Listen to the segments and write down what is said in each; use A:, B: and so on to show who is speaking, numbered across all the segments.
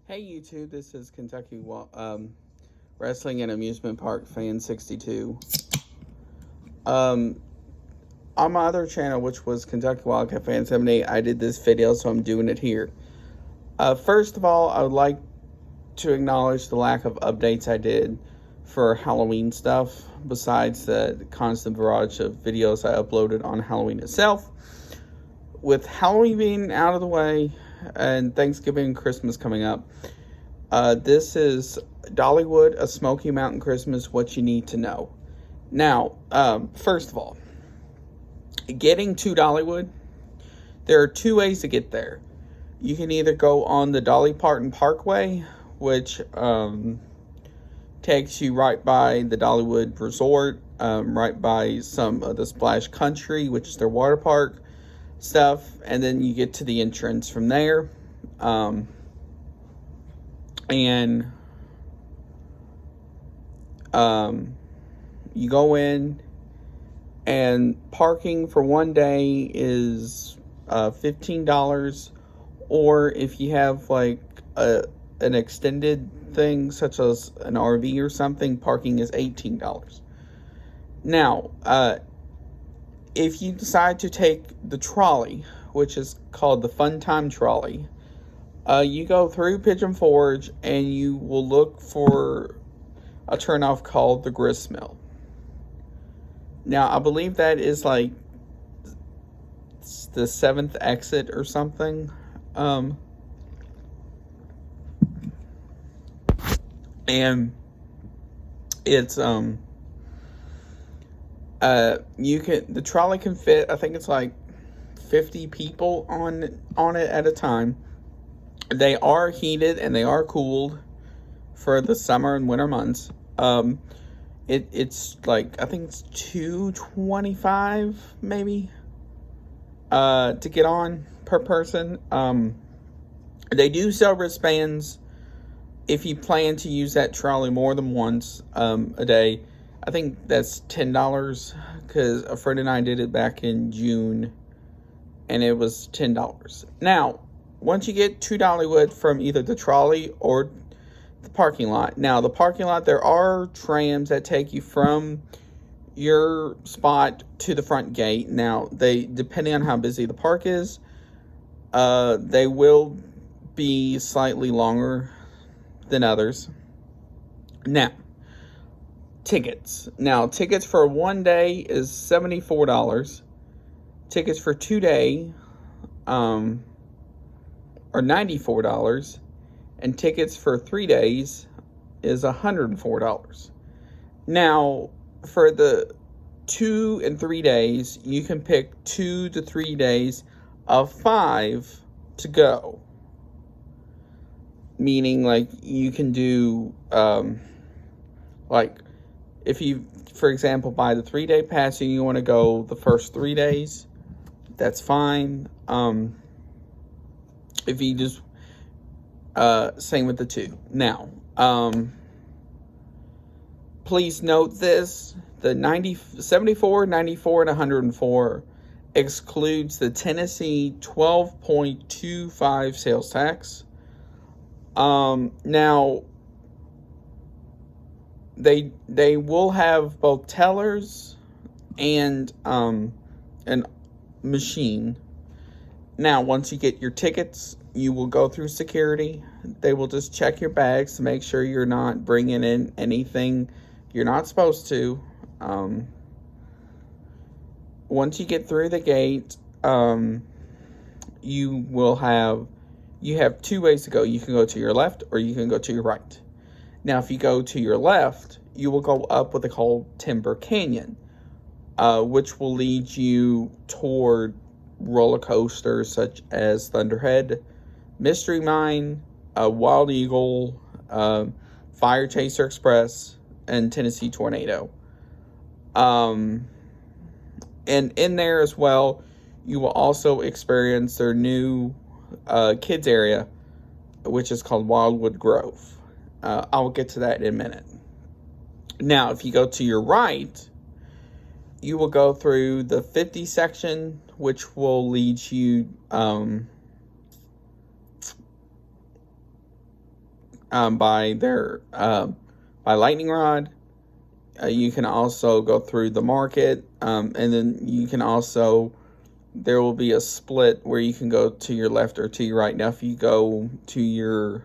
A: Hey YouTube, this is Wrestling and Amusement Park Fan 62. Um, on my other channel, which was Kentucky Wildcat Fan 78, I did this video, so I'm doing it here. First of all, I would like to acknowledge the lack of updates I did for Halloween stuff, besides the constant barrage of videos I uploaded on Halloween itself. With Halloween being out of the way, and Thanksgiving and Christmas coming up, this is Dollywood A Smokey Mountain Christmas, what you need to know. Now, first of all, getting to Dollywood, there are two ways to get there. You can either go on the Dolly Parton Parkway, which takes you right by the Dollywood Resort, right by some of the Splash Country, which is their water park stuff, and then you get to the entrance from there. You go in, and parking for one day is $15, or if you have like an extended thing such as an RV or something, parking is $18. Now, if you decide to take the trolley, which is called the Fun Time Trolley, you go through Pigeon Forge and you will look for a turnoff called the Grist Mill. Now, I believe that is like the 7th exit or something. And it's the trolley can fit, I think it's like 50 people on it at a time. They are heated and they are cooled for the summer and winter months. It's like, I think it's $2.25 maybe to get on per person. They do sell wristbands if you plan to use that trolley more than once a day. I think that's $10, because a friend and I did it back in June and it was $10. Now, once you get to Dollywood from either the trolley or the parking lot. Now, the parking lot, there are trams that take you from your spot to the front gate. Now, depending on how busy the park is, they will be slightly longer than others. Now, tickets. Now, tickets for one day is $74. Tickets for 2 days are $94. And tickets for 3 days is $104. Now, for the 2 and 3 days, you can pick 2 to 3 days of 5 to go. Meaning, like, you can do, like, if you, for example, buy the 3-day pass and you want to go the first 3 days, that's fine. If you just, same with the 2. Now, please note this, the 74, 94, and 104 excludes the Tennessee 12.25 sales tax. Now, they will have both tellers and an machine. Now, once you get your tickets, you will go through security. They will just check your bags to make sure you're not bringing in anything you're not supposed to. Once you get through the gate, you have 2 ways to go. You can go to your left or you can go to your right. Now, if you go to your left, you will go up what they call Timber Canyon, which will lead you toward roller coasters such as Thunderhead, Mystery Mine, Wild Eagle, Fire Chaser Express, and Tennessee Tornado. And in there as well, you will also experience their new kids area, which is called Wildwood Grove. I'll get to that in a minute. Now, if you go to your right, you will go through the 50 section, which will lead you by their by Lightning Rod. You can also go through the market, and then you can also, there will be a split where you can go to your left or to your right. Now, if you go to your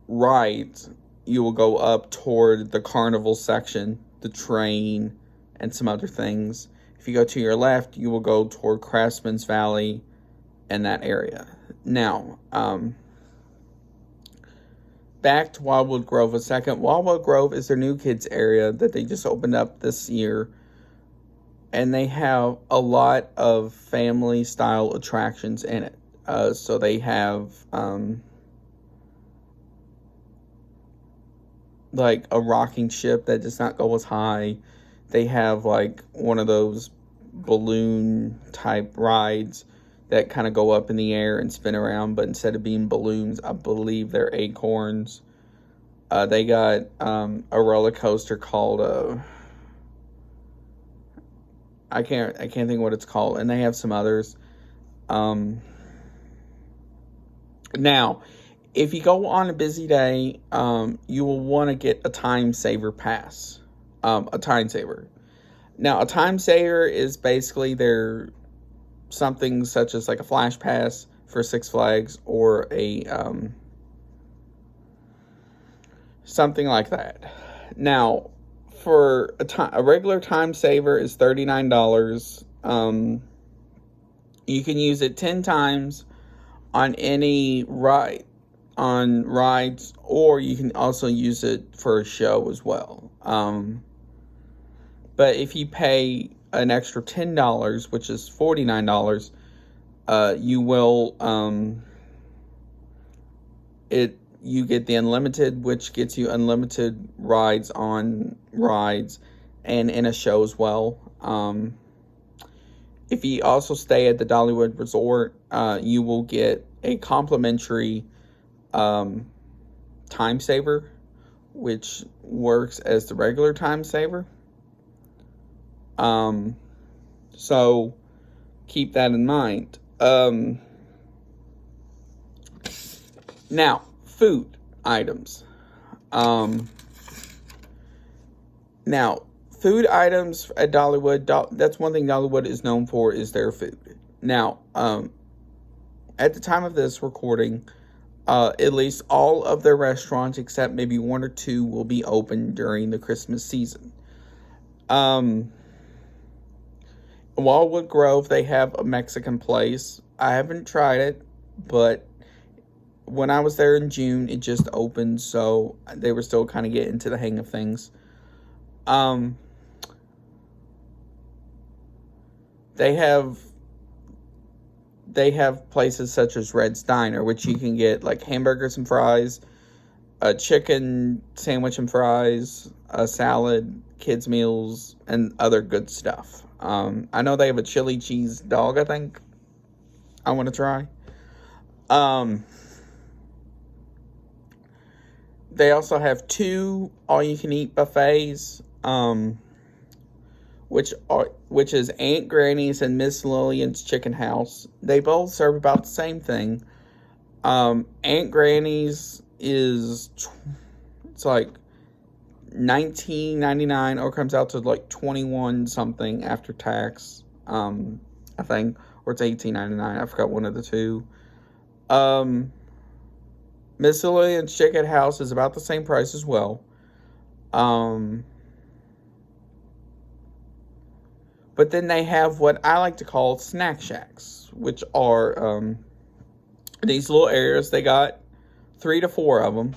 A: right, you will go up toward the carnival section, the train, and some other things. If you go to your left, you will go toward Craftsman's Valley and that area. Now, back to Wildwood Grove a second. Wildwood Grove is their new kids area that they just opened up this year. And they have a lot of family-style attractions in it. So they have, like, a rocking ship that does not go as high. They have, like, one of those balloon-type rides that kind of go up in the air and spin around. But instead of being balloons, I believe they're acorns. They got a roller coaster called... I can't think what it's called, and they have some others. Now, if you go on a busy day, you will want to get a time saver pass. A time saver. Now, a time saver is basically something such as like a flash pass for Six Flags or a something like that. Now, for a regular time saver is $39. You can use it 10 times on any rides, or you can also use it for a show as well. But if you pay an extra $10, which is $49, you will you get the unlimited, which gets you unlimited rides on rides and in a show as well. If you also stay at the Dollywood Resort, you will get a complimentary time saver, which works as the regular time saver. So keep that in mind. Now, food items. Now, food items at Dollywood, that's one thing Dollywood is known for, is their food. Now, at the time of this recording, at least all of their restaurants, except maybe one or two, will be open during the Christmas season. Wildwood Grove, they have a Mexican place. I haven't tried it, but when I was there in June, it just opened, so they were still kind of getting into the hang of things. They have places such as Red's Diner, which you can get like hamburgers and fries, a chicken sandwich and fries, a salad, kids meals, and other good stuff. I know they have a chili cheese dog, I think I want to try. They also have 2 all-you-can-eat buffets, which is Aunt Granny's and Miss Lillian's Chicken House. They both serve about the same thing. Aunt Granny's it's like $19.99, or comes out to like 21 something after tax, I think, or it's $18.99. I forgot one of the two. Miss Lillian's Chicken House is about the same price as well. But then they have what I like to call snack shacks, which are these little areas. They got 3 to 4 of them,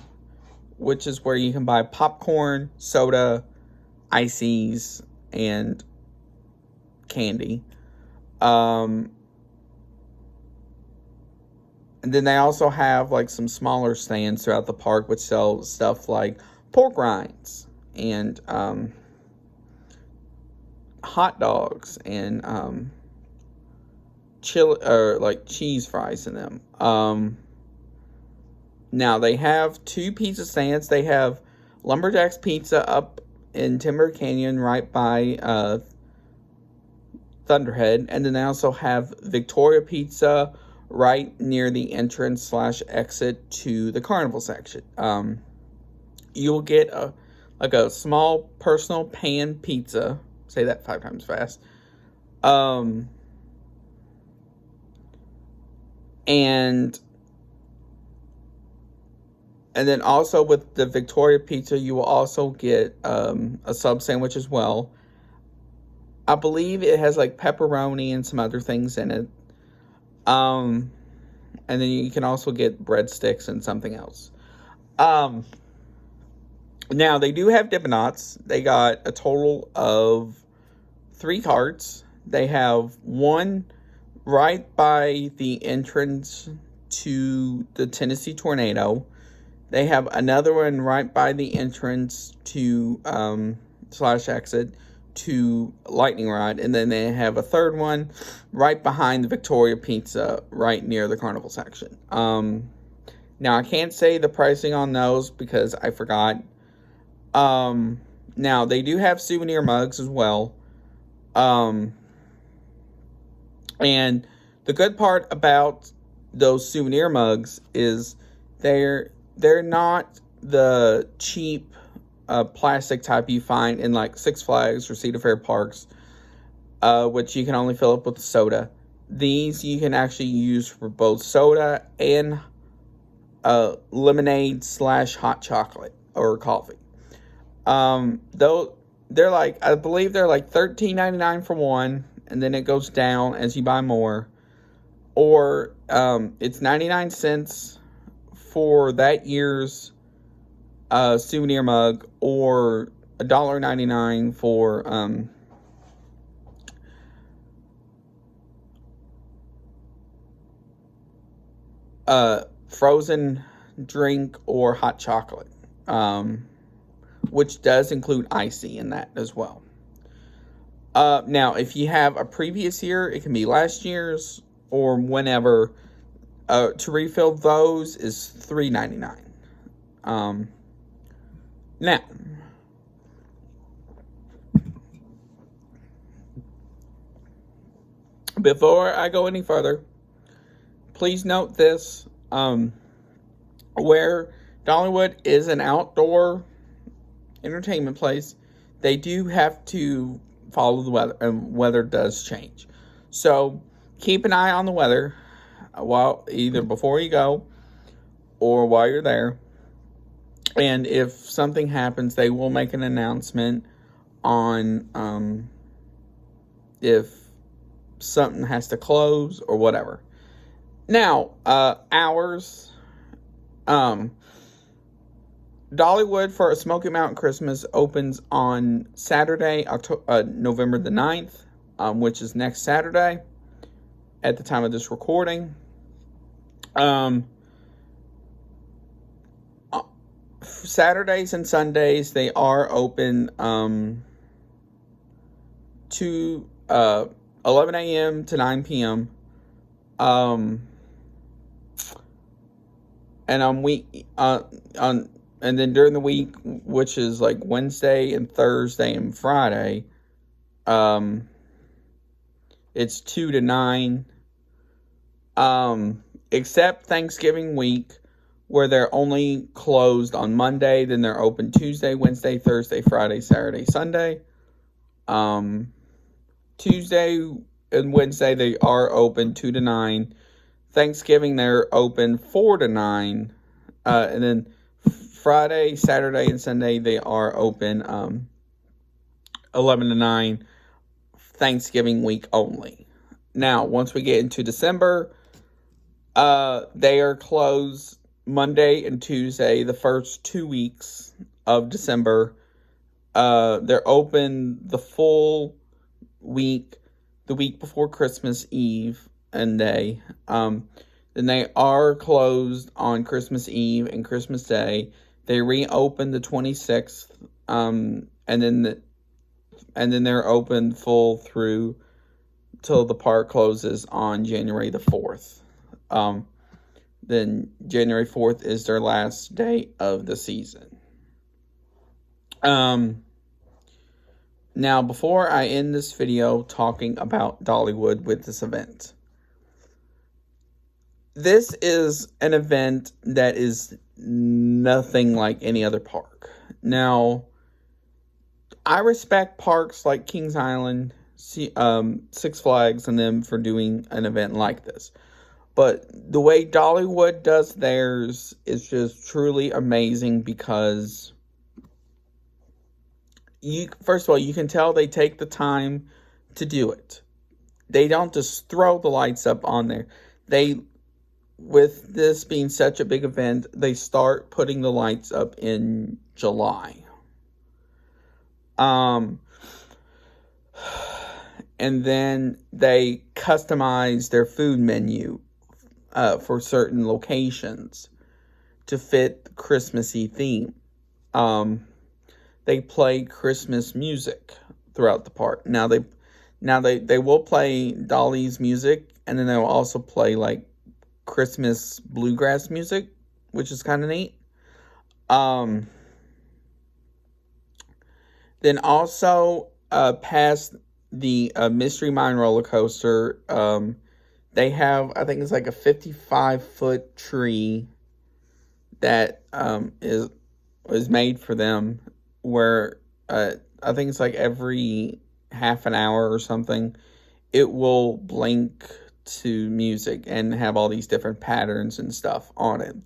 A: which is where you can buy popcorn, soda, ices, and candy. And then they also have like some smaller stands throughout the park which sell stuff like pork rinds and hot dogs and chili, or like cheese fries in them. Now they have 2 pizza stands. They have Lumberjack's Pizza up in Timber Canyon right by Thunderhead, and then they also have Victoria Pizza, right near the entrance / exit to the carnival section. You'll get a small personal pan pizza. Say that 5 times fast. And then also with the Victoria pizza, you will also get a sub sandwich as well. I believe it has like pepperoni and some other things in it. And then you can also get breadsticks and something else. Now, they do have Dippin' Dots. They got a total of 3 carts. They have one right by the entrance to the Tennessee Tornado. They have another one right by the entrance to / exit to Lightning Rod. And then they have a third one right behind the Victoria Pizza right near the carnival section. Now, I can't say the pricing on those because I forgot. Now, they do have souvenir mugs as well. And the good part about those souvenir mugs is they're not the cheap plastic type you find in like Six Flags or Cedar Fair parks, which you can only fill up with soda. These you can actually use for both soda and lemonade / hot chocolate or coffee. Though they're like, I believe they're like $13.99 for one, and then it goes down as you buy more. Or it's 99 cents for that year's souvenir mug, or $1.99 for frozen drink or hot chocolate, which does include icy in that as well. Now, if you have a previous year, it can be last year's or whenever. To refill those is $3.99. Now, before I go any further, please note this. Where Dollywood is an outdoor entertainment place, they do have to follow the weather, and weather does change. So keep an eye on the weather while either before you go or while you're there. And if something happens, they will make an announcement on if something has to close or whatever. Now, hours. Dollywood for a Smoky Mountain Christmas opens on Saturday, November the 9th, which is next Saturday at the time of this recording. Saturdays and Sundays, they are open to 11 a.m. to 9 p.m. And and then during the week, which is like Wednesday and Thursday and Friday, it's 2 to 9. Except Thanksgiving week, where they're only closed on Monday, then they're open Tuesday, Wednesday, Thursday, Friday, Saturday, Sunday. Tuesday and Wednesday, they are open 2 to 9. Thanksgiving, they're open 4 to 9. And then Friday, Saturday, and Sunday, they are open 11 to 9, Thanksgiving week only. Now, once we get into December, they are closed Monday and Tuesday, the first 2 weeks of December. They're open the full week, the week before Christmas Eve and day. Then they are closed on Christmas Eve and Christmas Day. They reopen the 26th, and then they're open full through till the park closes on January the 4th. Then January 4th is their last day of the season. Now, before I end this video talking about Dollywood with this event, this is an event that is nothing like any other park. Now, I respect parks like Kings Island, Six Flags, and them for doing an event like this. But the way Dollywood does theirs is just truly amazing because first of all, you can tell they take the time to do it. They don't just throw the lights up on there. With this being such a big event, they start putting the lights up in July. And then they customize their food menu for certain locations to fit the Christmassy theme. They play Christmas music throughout the park. Now they will play Dolly's music, and then they'll also play like Christmas bluegrass music, which is kind of neat. Then also past the Mystery Mine roller coaster, they have, I think it's like a 55-foot tree that is made for them, where I think it's like every half an hour or something, it will blink to music and have all these different patterns and stuff on it.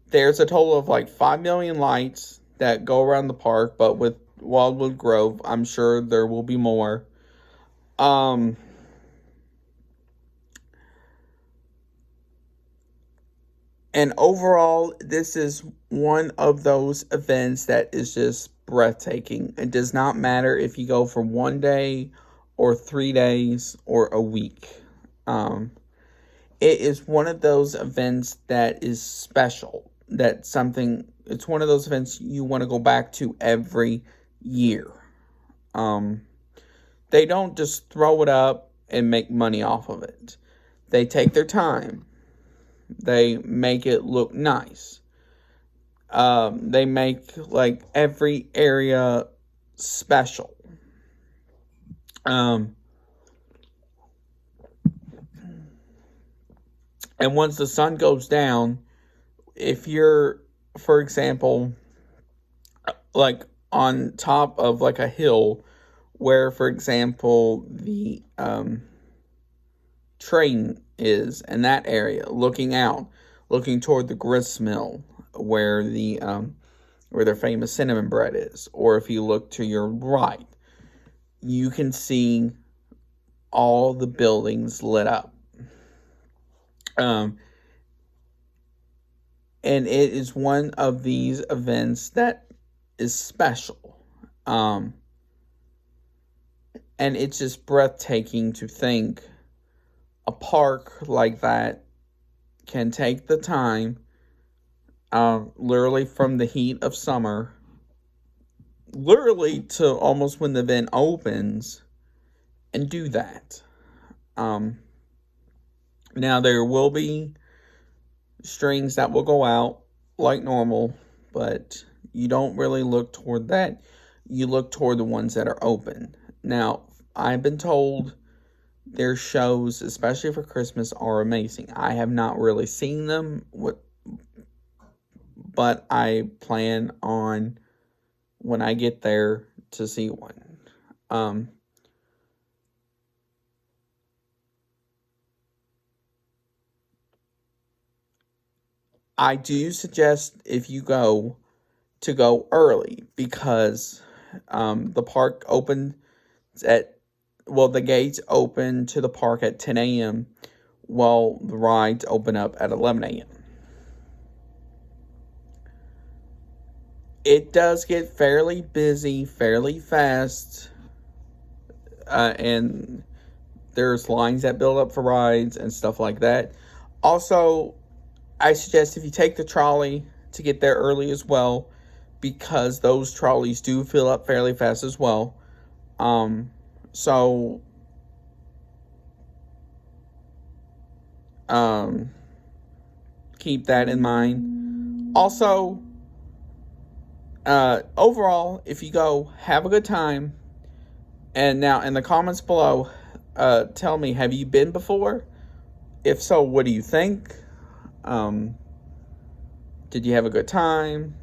A: There's a total of like 5 million lights that go around the park, but with Wildwood Grove, I'm sure there will be more. And overall, this is one of those events that is just breathtaking. It does not matter if you go for 1 day or 3 days or a week. It is one of those events that is special. It's one of those events you want to go back to every year. They don't just throw it up and make money off of it. They take their time. They make it look nice. They make like every area special. And once the sun goes down, if you're, for example, like on top of like a hill where, for example, the train is in that area, looking toward the grist mill where their famous cinnamon bread is, or if you look to your right, you can see all the buildings lit up. And it is one of these events that is special. And it's just breathtaking to think a park like that can take the time, literally from the heat of summer, literally to almost when the event opens, and do that. Now, there will be strings that will go out like normal, but you don't really look toward that. You look toward the ones that are open. Now, I've been told their shows, especially for Christmas, are amazing. I have not really seen them, but I plan on, when I get there, to see one. I do suggest, if you go, to go early, because the park opens the gates open to the park at 10 a.m. while the rides open up at 11 a.m. It does get fairly busy, fairly fast, and there's lines that build up for rides and stuff like that. Also, I suggest if you take the trolley to get there early as well, because those trolleys do fill up fairly fast as well. So keep that in mind. Also, overall, if you go, have a good time. And now in the comments below, tell me, have you been before? If so, what do you think? Did you have a good time?